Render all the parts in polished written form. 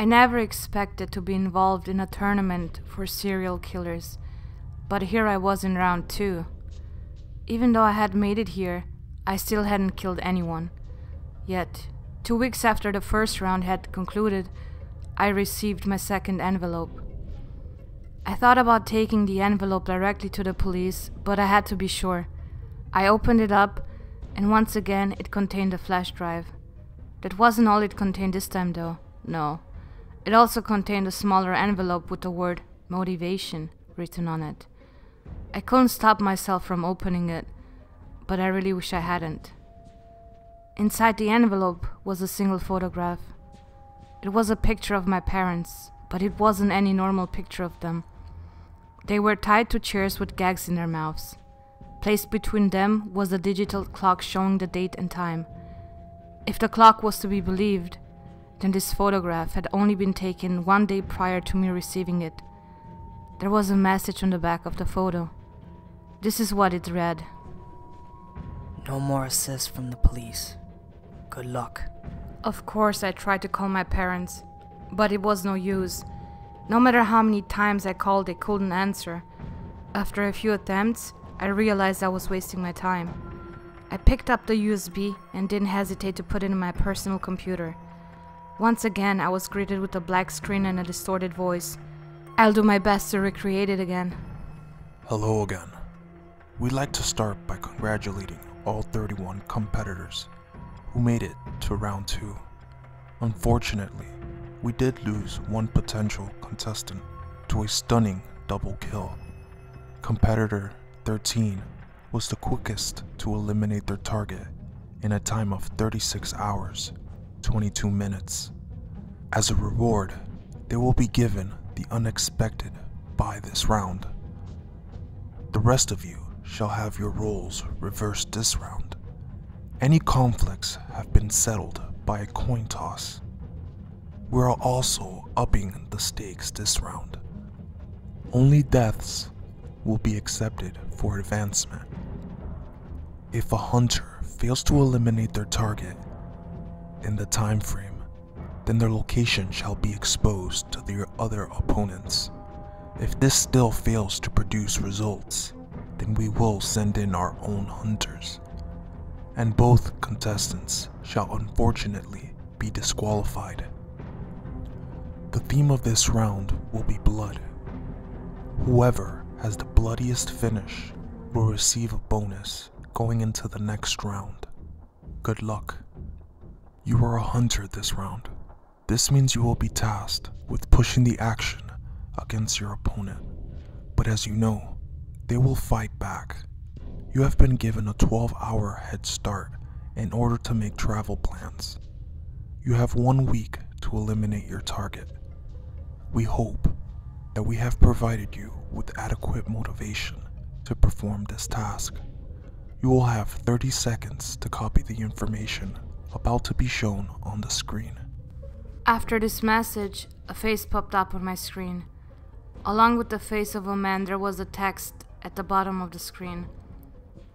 I never expected to be involved in a tournament for serial killers, but here I was in round 2. Even though I had made it here, I still hadn't killed anyone. Yet, 2 weeks after the first round had concluded, I received my second envelope. I thought about taking the envelope directly to the police, but I had to be sure. I opened it up, and once again it contained a flash drive. That wasn't all it contained this time though, no. It also contained a smaller envelope with the word motivation written on it. I couldn't stop myself from opening it, but I really wish I hadn't. Inside the envelope was a single photograph. It was a picture of my parents, but it wasn't any normal picture of them. They were tied to chairs with gags in their mouths. Placed between them was a digital clock showing the date and time. If the clock was to be believed, then this photograph had only been taken 1 day prior to me receiving it. There was a message on the back of the photo. This is what it read. No more assists from the police. Good luck. Of course I tried to call my parents, but it was no use. No matter how many times I called, they couldn't answer. After a few attempts, I realized I was wasting my time. I picked up the USB and didn't hesitate to put it in my personal computer. Once again, I was greeted with a black screen and a distorted voice. I'll do my best to recreate it again. Hello again. We'd like to start by congratulating all 31 competitors who made it to round 2. Unfortunately, we did lose one potential contestant to a stunning double kill. Competitor 13 was the quickest to eliminate their target in a time of 36 hours, 22 minutes. As a reward, they will be given the unexpected by this round. The rest of you shall have your roles reversed this round. Any conflicts have been settled by a coin toss. We are also upping the stakes this round. Only deaths will be accepted for advancement. If a hunter fails to eliminate their target in the time frame, then their location shall be exposed to their other opponents. If this still fails to produce results, then we will send in our own hunters, and both contestants shall unfortunately be disqualified. The theme of this round will be blood. Whoever has the bloodiest finish will receive a bonus going into the next round. Good luck. You are a hunter this round. This means you will be tasked with pushing the action against your opponent, but as you know, they will fight back. You have been given a 12-hour head start in order to make travel plans. You have 1 week to eliminate your target. We hope that we have provided you with adequate motivation to perform this task. You will have 30 seconds to copy the information about to be shown on the screen. After this message, a face popped up on my screen. Along with the face of a man, there was a text at the bottom of the screen.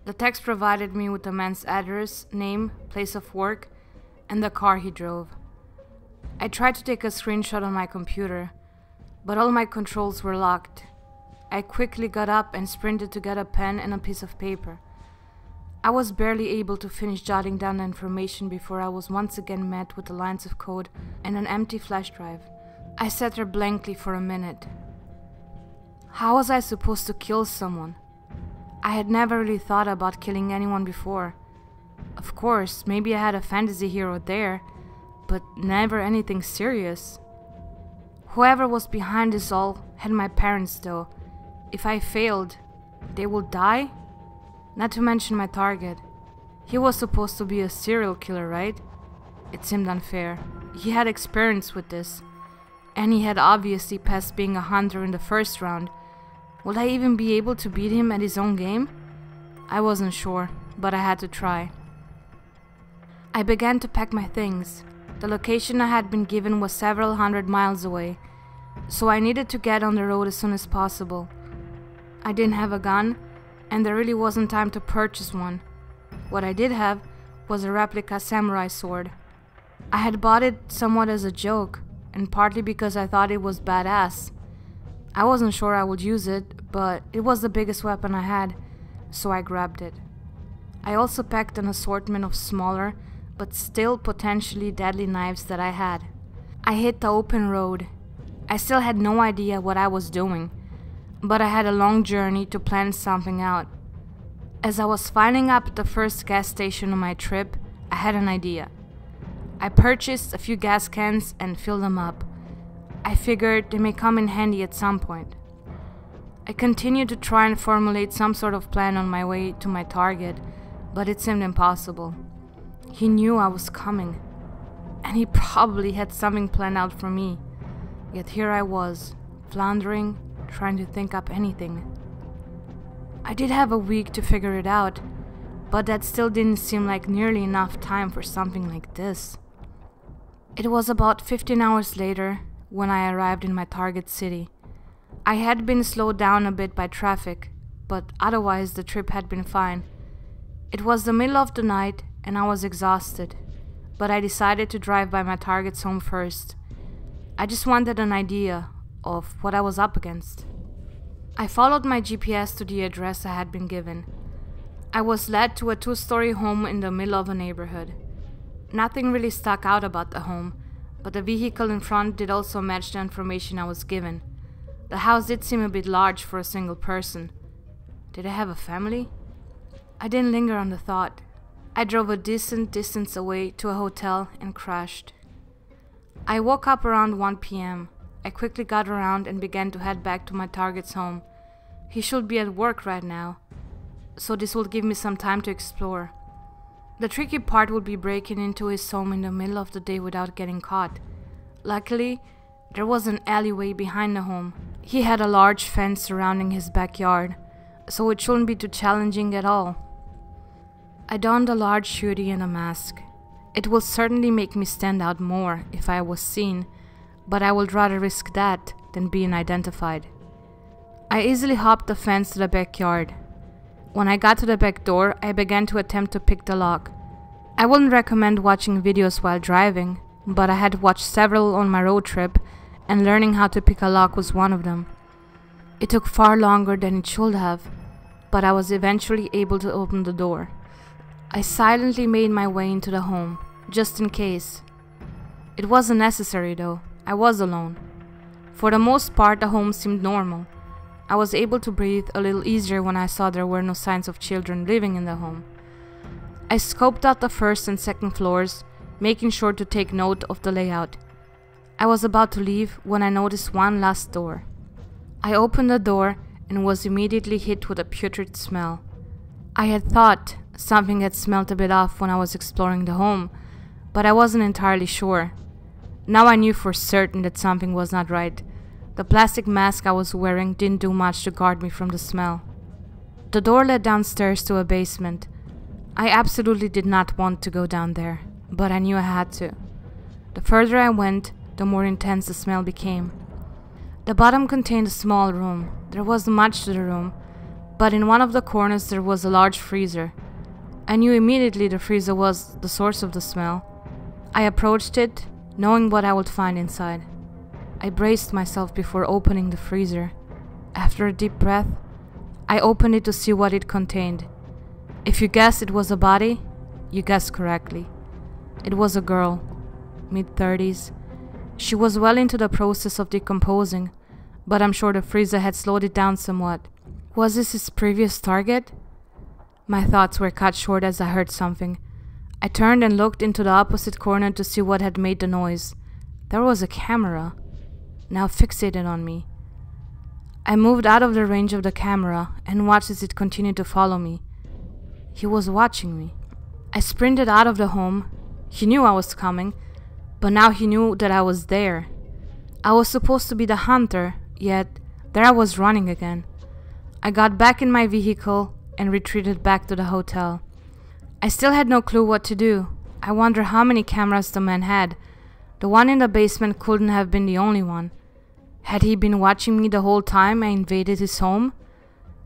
The text provided me with the man's address, name, place of work, and the car he drove. I tried to take a screenshot on my computer, but all my controls were locked. I quickly got up and sprinted to get a pen and a piece of paper. I was barely able to finish jotting down the information before I was once again met with the lines of code and an empty flash drive. I sat there blankly for a minute. How was I supposed to kill someone? I had never really thought about killing anyone before. Of course, maybe I had a fantasy here or there, but never anything serious. Whoever was behind this all had my parents though. If I failed, they would die? Not to mention my target. He was supposed to be a serial killer, right? It seemed unfair. He had experience with this, and he had obviously passed being a hunter in the first round. Would I even be able to beat him at his own game? I wasn't sure, but I had to try. I began to pack my things. The location I had been given was several hundred miles away, so I needed to get on the road as soon as possible. I didn't have a gun, and there really wasn't time to purchase one. What I did have was a replica samurai sword. I had bought it somewhat as a joke, and partly because I thought it was badass. I wasn't sure I would use it, but it was the biggest weapon I had, so I grabbed it. I also packed an assortment of smaller, but still potentially deadly knives that I had. I hit the open road. I still had no idea what I was doing, but I had a long journey to plan something out. As I was filling up at the first gas station on my trip, I had an idea. I purchased a few gas cans and filled them up. I figured they may come in handy at some point. I continued to try and formulate some sort of plan on my way to my target, but it seemed impossible. He knew I was coming, and he probably had something planned out for me. Yet here I was, floundering, trying to think up anything. I did have a week to figure it out, but that still didn't seem like nearly enough time for something like this. It was about 15 hours later when I arrived in my target city. I had been slowed down a bit by traffic, but otherwise the trip had been fine. It was the middle of the night and I was exhausted, but I decided to drive by my target's home first. I just wanted an idea of what I was up against. I followed my GPS to the address I had been given. I was led to a 2-story home in the middle of a neighborhood. Nothing really stuck out about the home, but the vehicle in front did also match the information I was given. The house did seem a bit large for a single person. Did I have a family? I didn't linger on the thought. I drove a decent distance away to a hotel and crashed. I woke up around 1 p.m. I quickly got around and began to head back to my target's home. He should be at work right now, so this would give me some time to explore. The tricky part would be breaking into his home in the middle of the day without getting caught. Luckily, there was an alleyway behind the home. He had a large fence surrounding his backyard, so it shouldn't be too challenging at all. I donned a large hoodie and a mask. It will certainly make me stand out more if I was seen, but I would rather risk that than being identified. I easily hopped the fence to the backyard. When I got to the back door, I began to attempt to pick the lock. I wouldn't recommend watching videos while driving, but I had watched several on my road trip, and learning how to pick a lock was one of them. It took far longer than it should have, but I was eventually able to open the door. I silently made my way into the home, just in case. It wasn't necessary though, I was alone. For the most part, the home seemed normal. I was able to breathe a little easier when I saw there were no signs of children living in the home. I scoped out the first and second floors, making sure to take note of the layout. I was about to leave when I noticed one last door. I opened the door and was immediately hit with a putrid smell. I had thought something had smelled a bit off when I was exploring the home, but I wasn't entirely sure. Now I knew for certain that something was not right. The plastic mask I was wearing didn't do much to guard me from the smell. The door led downstairs to a basement. I absolutely did not want to go down there, but I knew I had to. The further I went, the more intense the smell became. The bottom contained a small room. There wasn't much to the room, but in one of the corners there was a large freezer. I knew immediately the freezer was the source of the smell. I approached it, knowing what I would find inside. I braced myself before opening the freezer. After a deep breath, I opened it to see what it contained. If you guessed it was a body, you guessed correctly. It was a girl, mid-30s. She was well into the process of decomposing, but I'm sure the freezer had slowed it down somewhat. Was this his previous target? My thoughts were cut short as I heard something. I turned and looked into the opposite corner to see what had made the noise. There was a camera, now fixated on me. I moved out of the range of the camera and watched as it continued to follow me. He was watching me. I sprinted out of the home. He knew I was coming, but now he knew that I was there. I was supposed to be the hunter, yet there I was running again. I got back in my vehicle and retreated back to the hotel. I still had no clue what to do. I wonder how many cameras the man had. The one in the basement couldn't have been the only one. Had he been watching me the whole time I invaded his home?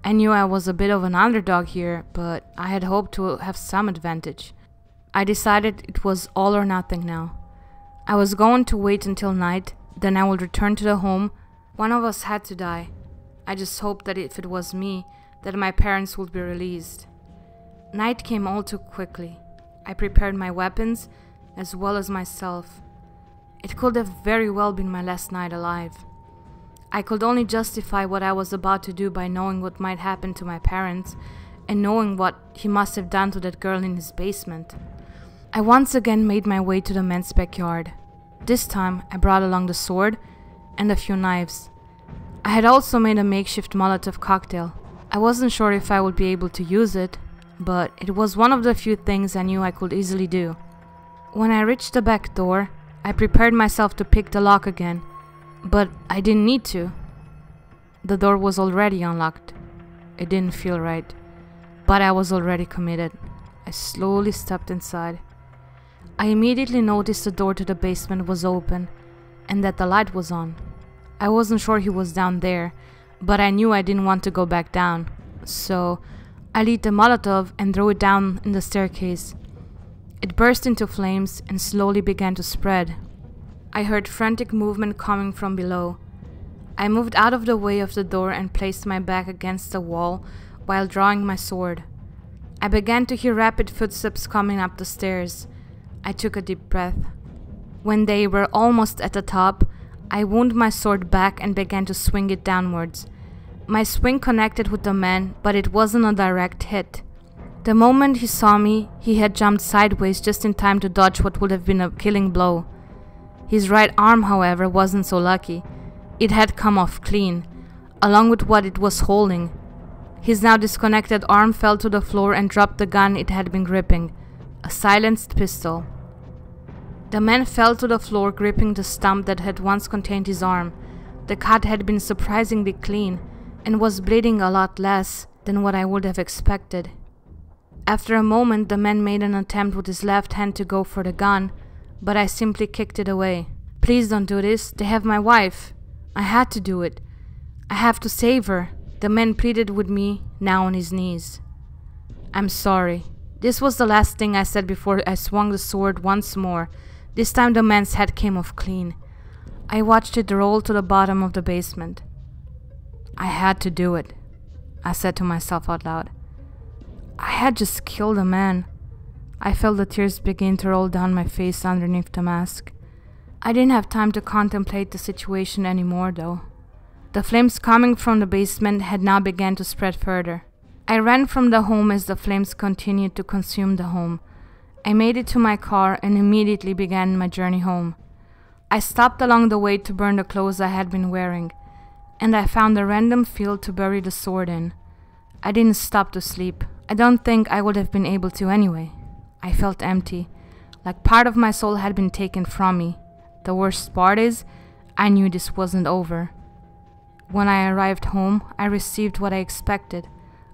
I knew I was a bit of an underdog here, but I had hoped to have some advantage. I decided it was all or nothing now. I was going to wait until night then I would return to the home. One of us had to die. I just hoped that if it was me, that my parents would be released. Night came all too quickly. I prepared my weapons, as well as myself. It could have very well been my last night alive. I could only justify what I was about to do by knowing what might happen to my parents, and knowing what he must have done to that girl in his basement. I once again made my way to the man's backyard. This time I brought along the sword and a few knives. I had also made a makeshift Molotov cocktail. I wasn't sure if I would be able to use it, but it was one of the few things I knew I could easily do. When I reached the back door, I prepared myself to pick the lock again, but I didn't need to. The door was already unlocked. It didn't feel right, but I was already committed. I slowly stepped inside. I immediately noticed the door to the basement was open and that the light was on. I wasn't sure he was down there, but I knew I didn't want to go back down, so I lit the Molotov and threw it down in the staircase. It burst into flames and slowly began to spread. I heard frantic movement coming from below. I moved out of the way of the door and placed my back against the wall while drawing my sword. I began to hear rapid footsteps coming up the stairs. I took a deep breath. When they were almost at the top, I wound my sword back and began to swing it downwards. My swing connected with the man, but it wasn't a direct hit. The moment he saw me, he had jumped sideways just in time to dodge what would have been a killing blow. His right arm, however, wasn't so lucky. It had come off clean, along with what it was holding. His now disconnected arm fell to the floor and dropped the gun it had been gripping, a silenced pistol. The man fell to the floor gripping the stump that had once contained his arm. The cut had been surprisingly clean and was bleeding a lot less than what I would have expected. After a moment, the man made an attempt with his left hand to go for the gun, but I simply kicked it away. "Please don't do this. They have my wife. I had to do it. I have to save her," the man pleaded with me, now on his knees. "I'm sorry." This was the last thing I said before I swung the sword once more. This time the man's head came off clean. I watched it roll to the bottom of the basement. "I had to do it," I said to myself out loud. I had just killed a man. I felt the tears begin to roll down my face underneath the mask. I didn't have time to contemplate the situation anymore, though. The flames coming from the basement had now begun to spread further. I ran from the home as the flames continued to consume the home. I made it to my car and immediately began my journey home. I stopped along the way to burn the clothes I had been wearing, and I found a random field to bury the sword in. I didn't stop to sleep. I don't think I would have been able to anyway. I felt empty, like part of my soul had been taken from me. The worst part is, I knew this wasn't over. When I arrived home, I received what I expected,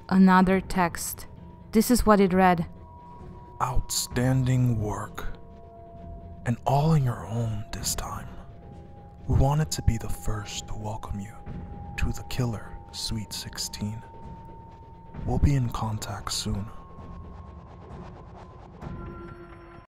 another text. This is what it read. "Outstanding work. And all on your own this time. We wanted to be the first to welcome you to the Killer Sweet 16. We'll be in contact soon."